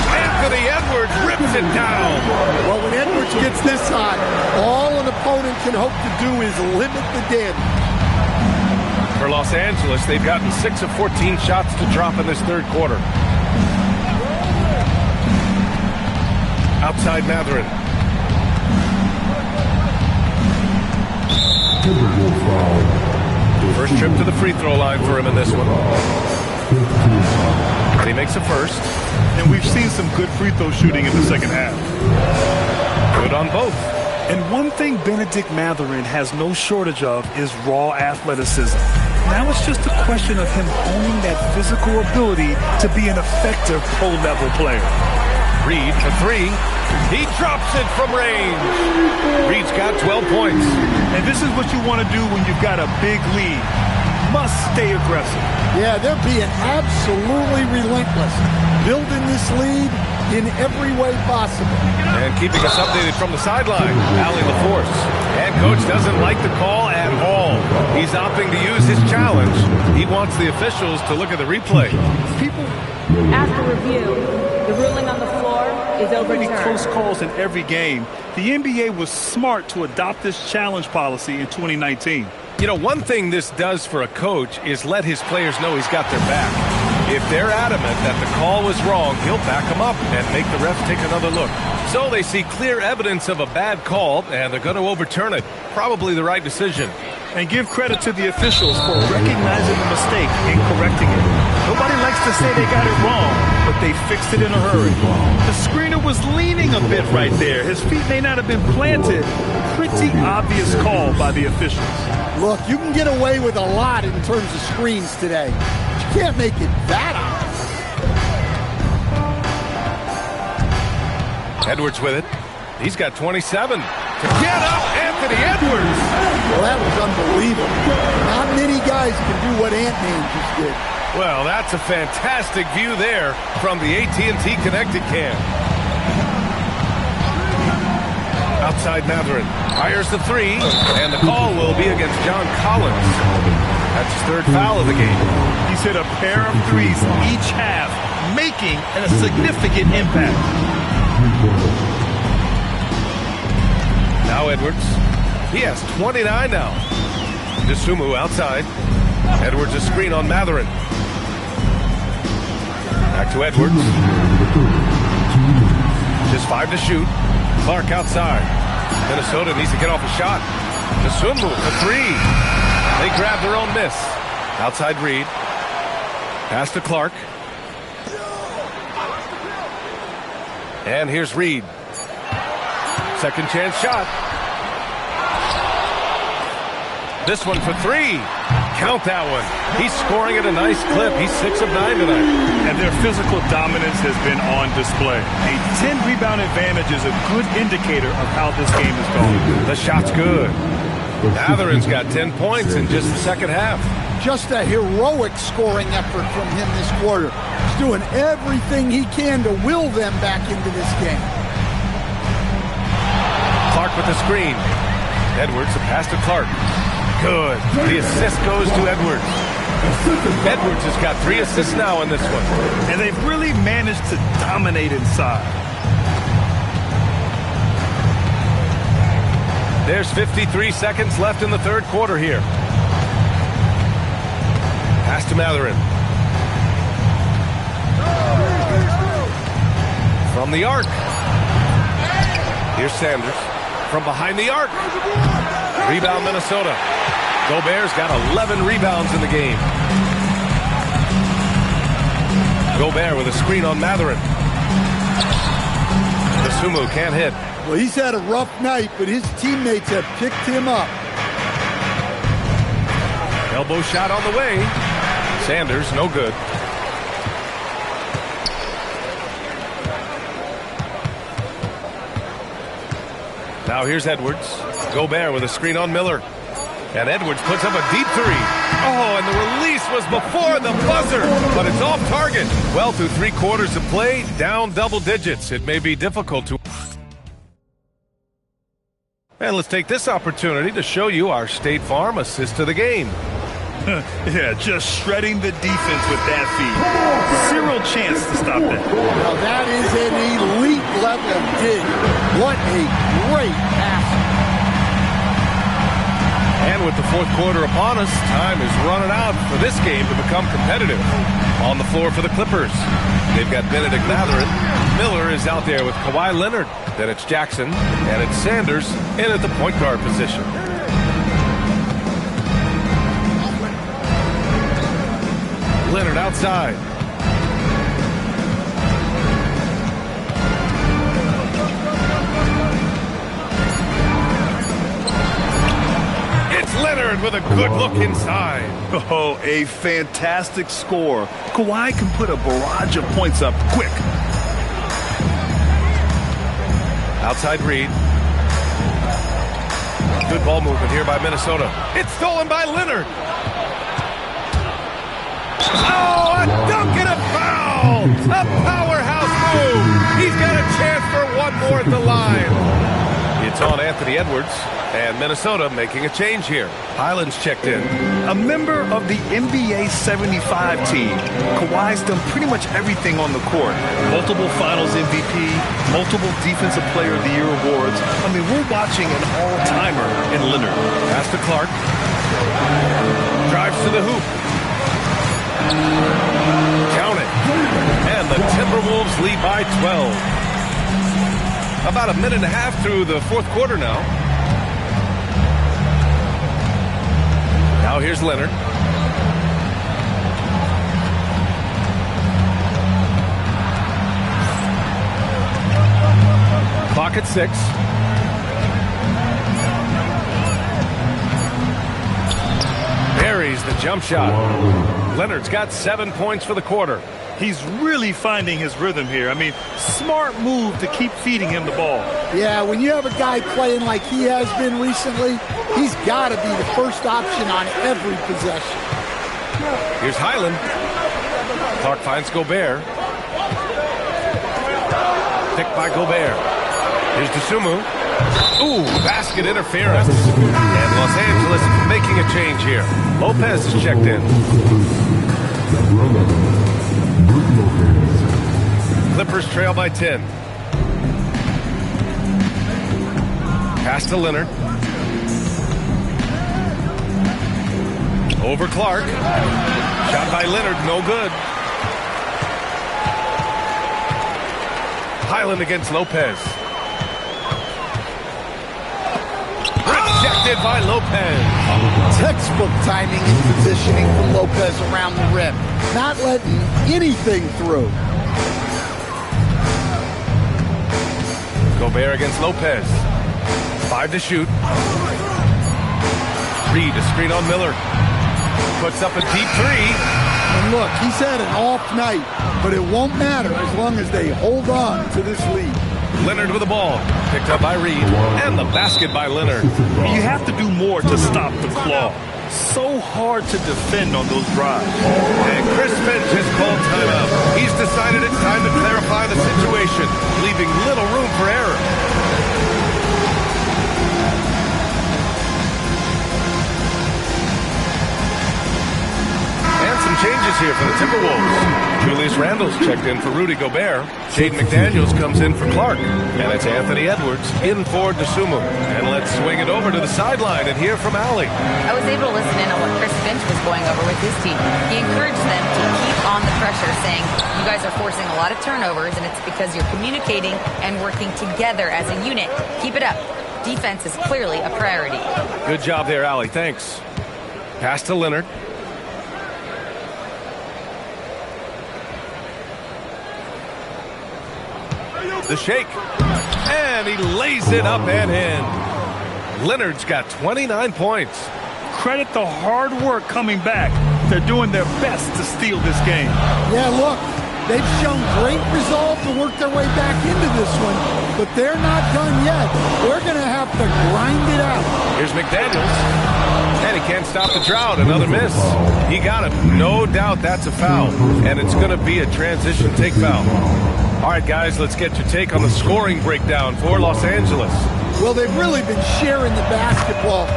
Anthony Edwards rips it down. Well, when Edwards gets this hot, all an opponent can hope to do is limit the damage. For Los Angeles, they've gotten 6 of 14 shots to drop in this third quarter. Outside Mathurin. First trip to the free throw line for him in this one. And he makes a first. And we've seen some good free throw shooting in the second half. Good on both. And one thing Benedict Mathurin has no shortage of is raw athleticism. Now it's just a question of him honing that physical ability to be an effective pro-level player. Reed for 3. He drops it from range. Reed's got 12 points. And this is what you want to do when you've got a big lead. Must stay aggressive. Yeah, they're being absolutely relentless. Building this lead in every way possible. And keeping us updated from the sideline, Allie LaForce. Head coach doesn't like the call at all. He he's opting to use his challenge. He wants the officials to look at the replay. After review, the ruling on the floor is overturned. Many close calls in every game. The NBA was smart to adopt this challenge policy in 2019. You know, one thing this does for a coach is let his players know he's got their back. If they're adamant that the call was wrong, he'll back them up and make the ref take another look. So they see clear evidence of a bad call, and they're going to overturn it. Probably the right decision. And give credit to the officials for recognizing the mistake and correcting it. Nobody likes to say they got it wrong, but they fixed it in a hurry. The screener was leaning a bit right there. His feet may not have been planted. Pretty obvious call by the officials. Look, you can get away with a lot in terms of screens today. But you can't make it that obvious. Edwards with it. He's got 27. To get up, Anthony Edwards. Well, that was unbelievable. Not many guys can do what Ant-Man just did. Well, that's a fantastic view there from the AT&T Connected Cam. Outside Matherin. Fires the three, and the call will be against John Collins. That's his third foul of the game. He's hit a pair of threes each half, making a significant impact. Now Edwards. He has 29 now. Dosunmu outside. Edwards a screen on Matherin. Back to Edwards. Just 5 to shoot. Clark outside. Minnesota needs to get off a shot. Dosunmu for 3. They grab their own miss. Outside Reed. Pass to Clark. And here's Reed. Second chance shot. This one for 3. Count that one. He's scoring at a nice clip. He's 6 of 9 tonight. And their physical dominance has been on display. A 10-rebound advantage is a good indicator of how this game is going. The shot's good. Matherin's got 10 points in just the second half. Just a heroic scoring effort from him this quarter. He's doing everything he can to will them back into this game. Clark with the screen. Edwards, a pass to Clark. Good. The assist goes to Edwards. Edwards has got 3 assists now in this one. And they've really managed to dominate inside. There's 53 seconds left in the third quarter here. Pass to Matherin. From the arc. Here's Sanders. From behind the arc. Rebound Minnesota. Gobert's got 11 rebounds in the game. Gobert with a screen on Matherin. Dosunmu can't hit. Well, he's had a rough night, but his teammates have picked him up. Elbow shot on the way. Sanders, no good. Now here's Edwards. Gobert with a screen on Miller. And Edwards puts up a deep 3. Oh, and the release was before the buzzer, but it's off target. Well, through 3 quarters of play, down double digits. It may be difficult to... And let's take this opportunity to show you our State Farm assist to the game. Yeah, just shredding the defense with that feed. Zero chance to stop that. Now that is an elite level dig. What a great pass. And with the fourth quarter upon us, time is running out for this game to become competitive. On the floor for the Clippers, they've got Benedict Matherin. Miller is out there with Kawhi Leonard. Then it's Jackson, and it's Sanders in at the point guard position. Leonard outside. It's Leonard with a good look inside. Oh, a fantastic score. Kawhi can put a barrage of points up quick. Outside Reed. Good ball movement here by Minnesota. It's stolen by Leonard. Oh, a dunk and a foul! A powerhouse move! He's got a chance for one more at the line. It's It's on Anthony Edwards, and Minnesota making a change here. Highland's checked in. A member of the NBA 75 team, Kawhi's done pretty much everything on the court. Multiple Finals MVP, multiple Defensive Player of the Year awards. I mean, we're watching an all-timer in Leonard. Pass to Clark. Drives to the hoop. Count it. And the Timberwolves lead by 12. About a minute and a half through the fourth quarter now. Now here's Leonard. Clock at 6. Buries the jump shot. Leonard's got 7 points for the quarter. He's really finding his rhythm here. I mean, smart move to keep feeding him the ball. Yeah, when you have a guy playing like he has been recently, he's got to be the first option on every possession. Here's Highland. Clark finds Gobert. Picked by Gobert. Here's Dosunmu. Ooh, basket interference. And Los Angeles making a change here. Lopez is checked in. Clippers trail by 10. Pass to Leonard. Over Clark. Shot by Leonard, no good. Highland against Lopez. Rejected by Lopez. Textbook timing and positioning from Lopez around the rim. Not letting anything through. Gobert against Lopez. 5 to shoot. Reed to screen on Miller. Puts up a deep 3. And look, he's had an off night, but it won't matter as long as they hold on to this lead. Leonard with the ball. Picked up by Reed. And the basket by Leonard. You have to do more to stop the claw. So hard to defend on those drives. And Chris Finch has called timeout. He's decided it's time to clarify the situation, leaving little room for error. And some changes here for the Timberwolves. Julius Randle's checked in for Rudy Gobert. Jaden McDaniels comes in for Clark. And it's Anthony Edwards in for Dosunmu. And let's swing it over to the sideline and hear from Allie. I was able to listen in on what Chris Finch was going over with his team. He encouraged them to keep on the pressure, saying, you guys are forcing a lot of turnovers, and it's because you're communicating and working together as a unit. Keep it up. Defense is clearly a priority. Good job there, Allie. Thanks. Pass to Leonard. The shake. And he lays it up and in. Leonard's got 29 points. Credit the hard work coming back. They're doing their best to steal this game. Yeah, look, they've shown great resolve to work their way back into this one, but they're not done yet. They're going to have to grind it out. Here's McDaniels. And he can't stop the drought. Another miss. He got it. No doubt that's a foul. And it's going to be a transition take foul. All right, guys, let's get your take on the scoring breakdown for Los Angeles. Well, they've really been sharing the basketball.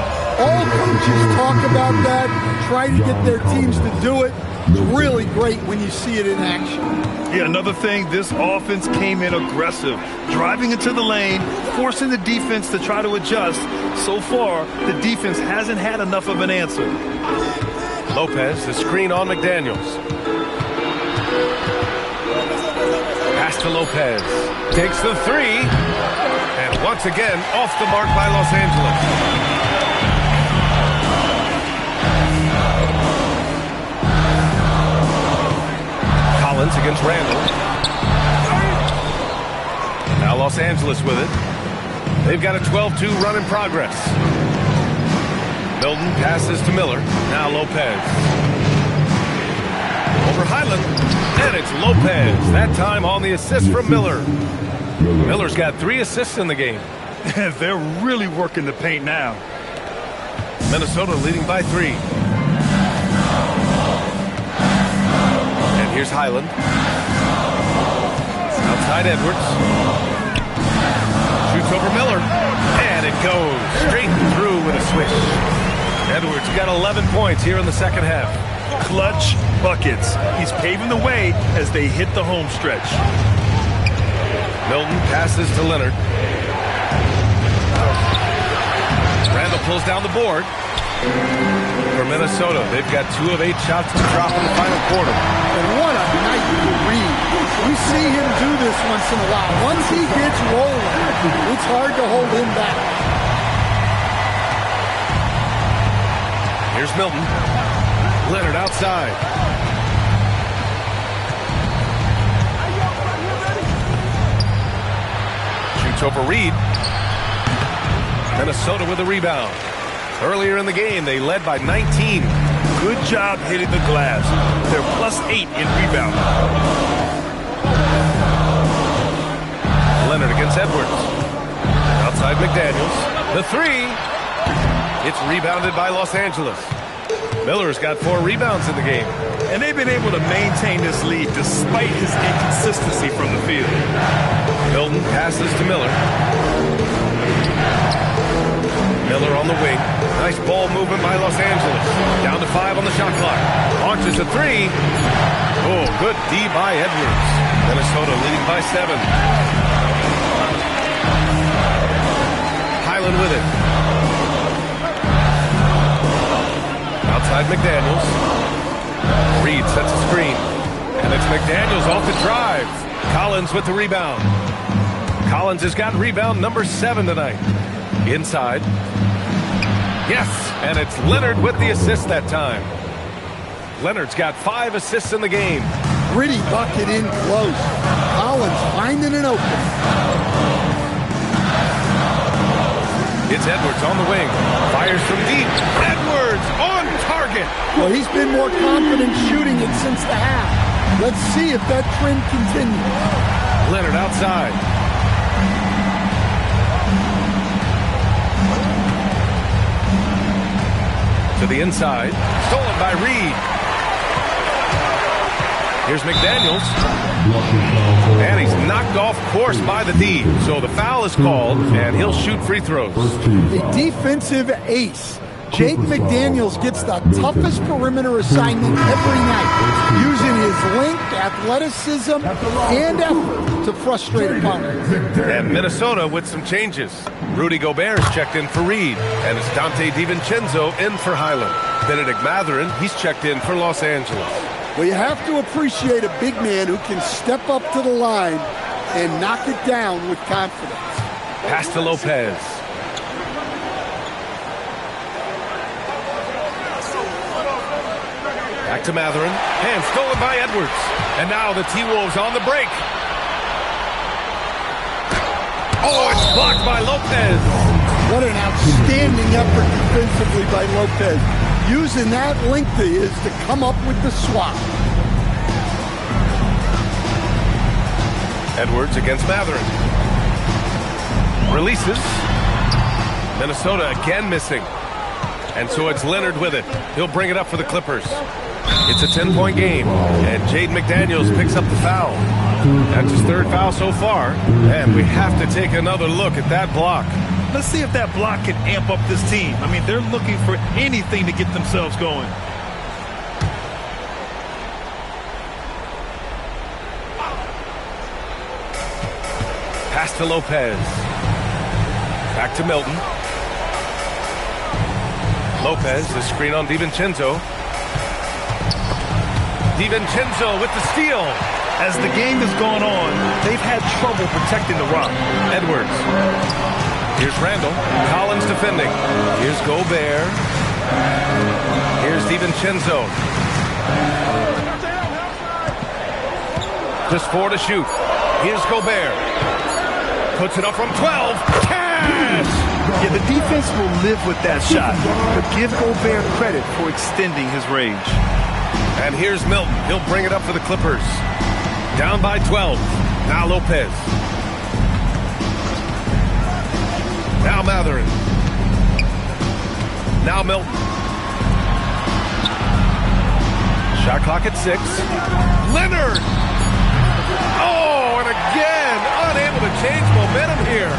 All coaches talk about that, try to get their teams to do it. It's really great when you see it in action. Yeah, another thing, this offense came in aggressive, driving into the lane, forcing the defense to try to adjust. So far, the defense hasn't had enough of an answer. Lopez, the screen on McDaniels. Pass to Lopez. Takes the 3. And once again, off the mark by Los Angeles. Collins against Randle. Now Los Angeles with it. They've got a 12-2 run in progress. Milton passes to Miller. Now Lopez. Over Highland. And it's Lopez. That time on the assist from Miller. Miller's got 3 assists in the game. They're really working the paint now. Minnesota leading by 3. And here's Highland. Outside Edwards. Shoots over Miller. And it goes straight through with a swish. Edwards got 11 points here in the second half. Clutch buckets. He's paving the way as they hit the home stretch. Milton passes to Leonard. Randall pulls down the board. For Minnesota, they've got 2 of 8 shots to drop in the final quarter. And what a night for Reed. We see him do this once in a while. Once he gets rolling, it's hard to hold him back. Here's Milton. Leonard outside. Shoots over Reed. Minnesota with a rebound. Earlier in the game, they led by 19. Good job hitting the glass. They're +8 in rebound. Leonard against Edwards. Outside McDaniels. The 3. It's rebounded by Los Angeles. Miller's got 4 rebounds in the game. And they've been able to maintain this lead despite his inconsistency from the field. Milton passes to Miller. Miller on the wing. Nice ball movement by Los Angeles. Down to 5 on the shot clock. Launches a 3. Oh, good D by Edwards. Minnesota leading by 7. Highland with it. Outside McDaniels. Reed sets a screen. And it's McDaniels off the drive. Collins with the rebound. Collins has got rebound number 7 tonight. Inside. Yes, and it's Leonard with the assist that time. Leonard's got 5 assists in the game. Gritty bucket in close. Collins finding an open. It's Edwards on the wing. Fires from deep. Edwards on target. Well, he's been more confident shooting it since the half. Let's see if that trend continues. Leonard outside. To the inside. Stolen by Reed. Here's McDaniels. And he's knocked off course by the D. So the foul is called, and he'll shoot free throws. A defensive ace. Jake McDaniels gets the toughest perimeter assignment every night, using his length, athleticism, and effort to frustrate opponents. And Minnesota with some changes. Rudy Gobert is checked in for Reed, and it's Dante DiVincenzo in for Highland. Benedict Mathurin, he's checked in for Los Angeles. Well, you have to appreciate a big man who can step up to the line and knock it down with confidence. Pass to Lopez. Back to Mathurin. And stolen by Edwards. And now the T-Wolves on the break. Oh, it's blocked by Lopez. What an outstanding effort defensively by Lopez. Using that length is to come up with the swap. Edwards against Mathurin. Releases. Minnesota again missing. And so it's Leonard with it. He'll bring it up for the Clippers. It's a 10-point game, and Jaden McDaniels picks up the foul. That's his 3rd foul so far, and we have to take another look at that block. Let's see if that block can amp up this team. I mean, they're looking for anything to get themselves going. Pass to Lopez. Back to Milton. Lopez, the screen on DiVincenzo. DiVincenzo with the steal. As the game has gone on, they've had trouble protecting the rock. Edwards. Here's Randall. Collins defending. Here's Gobert. Here's DiVincenzo. Just 4 to shoot. Here's Gobert. Puts it up from 12. Cash! Yeah, the defense will live with that shot, but give Gobert credit for extending his range. And here's Milton. He'll bring it up for the Clippers. Down by 12. Now Lopez. Now Mathurin. Now Milton. Shot clock at 6. Leonard! Oh, and again, unable to change momentum here.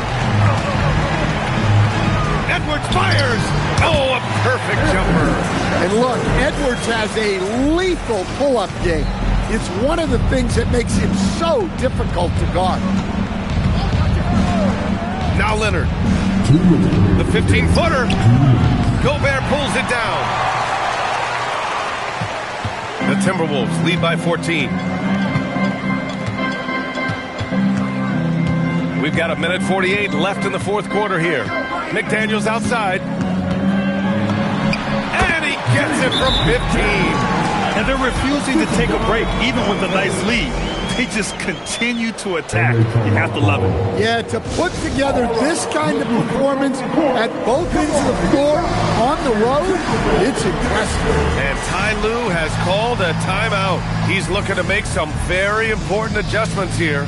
Edwards fires. Oh, a perfect jumper. And look, Edwards has a lethal pull-up game. It's one of the things that makes him so difficult to guard. Now Leonard. The 15-footer. Gobert pulls it down. The Timberwolves lead by 14. We've got 1:48 left in the fourth quarter here. McDaniels outside. And he gets it from 15. And they're refusing to take a break, even with a nice lead. They just continue to attack. You have to love it. Yeah, to put together this kind of performance at both ends of the floor on the road, it's impressive. And Ty Lue has called a timeout. He's looking to make some very important adjustments here.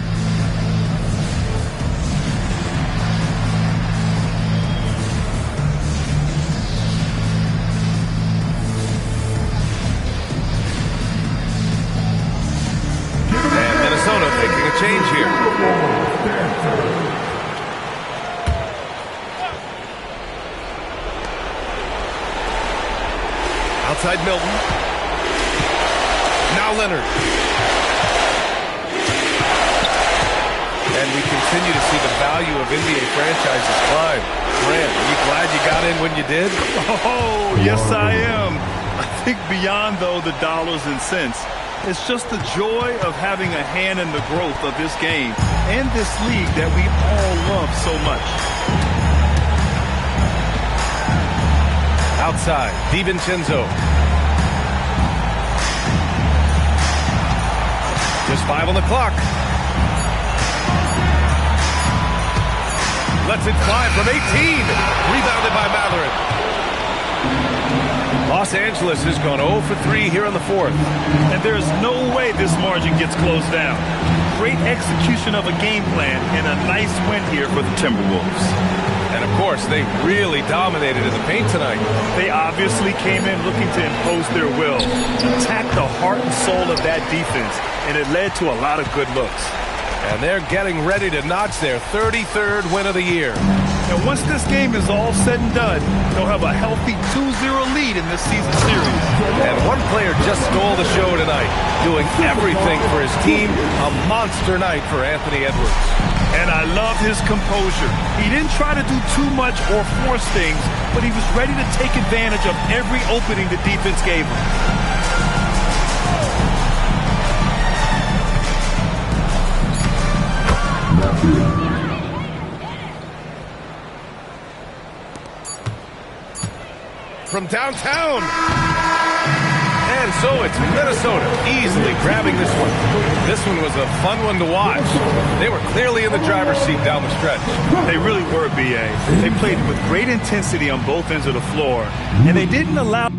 Making a change here. Outside Milton. Now Leonard. And we continue to see the value of NBA franchises climb. Grant, are you glad you got in when you did? Oh, yes I am. I think beyond, though, the dollars and cents, it's just the joy of having a hand in the growth of this game and this league that we all love so much. Outside, DiVincenzo. Just 5 on the clock. Lets it fly from 18. Rebounded by Matherin. Los Angeles has gone 0 for 3 here in the fourth. And there's no way this margin gets closed down. Great execution of a game plan and a nice win here for the Timberwolves. And of course, they really dominated in the paint tonight. They obviously came in looking to impose their will, attack the heart and soul of that defense, and it led to a lot of good looks. And they're getting ready to notch their 33rd win of the year. And once this game is all said and done, they'll have a healthy 2-0 lead in this season series. And one player just stole the show tonight, doing everything for his team. A monster night for Anthony Edwards. And I love his composure. He didn't try to do too much or force things, but he was ready to take advantage of every opening the defense gave him. From downtown. And so it's Minnesota easily grabbing this one. This one was a fun one to watch. They were clearly in the driver's seat down the stretch. They really were, B.A. They played with great intensity on both ends of the floor, and they didn't allow